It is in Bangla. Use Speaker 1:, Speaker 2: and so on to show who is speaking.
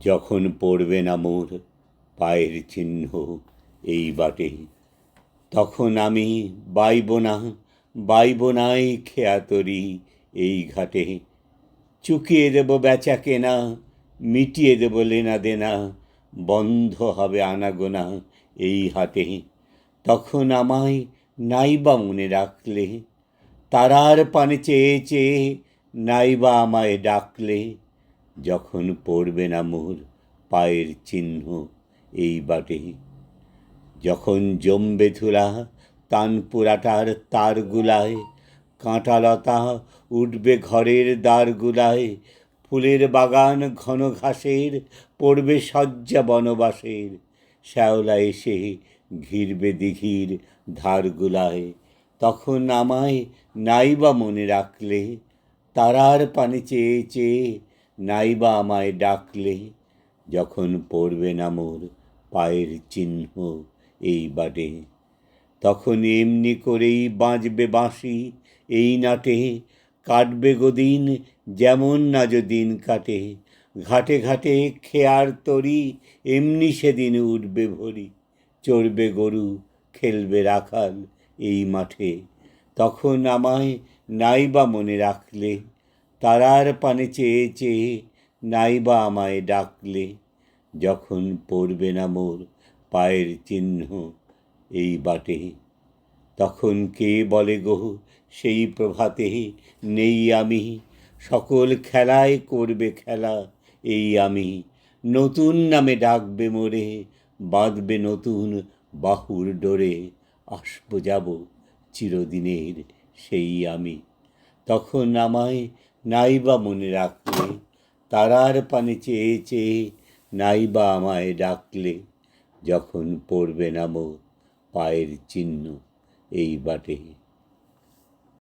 Speaker 1: যখন পড়বে না মোর পায়ের চিহ্ন এই বাটে, তখন আমি বাইব নাই খেয়া তরি এই ঘাটে। চুকিয়ে দেব বেচা কেনা, মিটিয়ে দেব লেনা দেনা, বন্ধ হবে আনাগোনা এই হাটে। তখন আমায় নাইবা মনে রাখলে, তারার পানে চেয়ে চেয়ে নাইবা আমায় ডাকলে, যখন পড়বে না মোর পায়ের চিহ্ন এই বাটে। যখন জমবে ধুলা তানপুরাটার তারগুলায়, কাঁটালতা উঠবে ঘরের দ্বারগুলায়, ফুলের বাগান ঘন ঘাসের পড়বে শয্যা বনবাসের, শ্যাওলা এসে ঘিরবে দিঘির ধারগুলায়, তখন আমায় নাইবা মনে রাখলে, তারার পানে চেয়ে চেয়ে নাইবা আমায় ডাকলে, যখন পড়বে না মোর পায়ের চিহ্ন এই বাটে। তখন এমনি করেই বাজবে বাঁশি এই নাটে, কাটবে গদিন যেমন নাজ দিন কাটে, ঘাটে ঘাটে খেয়ার তরি এমনি সেদিন উঠবে ভরি, চড়বে গরু খেলবে রাখাল এই মাঠে। তখন আমায় নাইবা মনে রাখলে, তারার পানে চেয়ে চেয়ে নাইবা আমায় ডাকলে, যখন পড়বে না মোর পায়ের চিহ্ন এই বাটে। তখন কে বলে গো সেই প্রভাতে নেই আমি, সকল খেলায় করবে খেলা এই আমি, নতুন নামে ডাকবে মোরে, বাঁধবে নতুন বাহুর ডোরে, আসবো যাব চিরদিনের সেই আমি। তখন আমায় নাইবা মনে রাখলে, তারার পানে চেয়ে চেয়ে নাইবা আমায় ডাকলে, যখন পড়বে না মোর পায়ের চিহ্ন এই বাটে।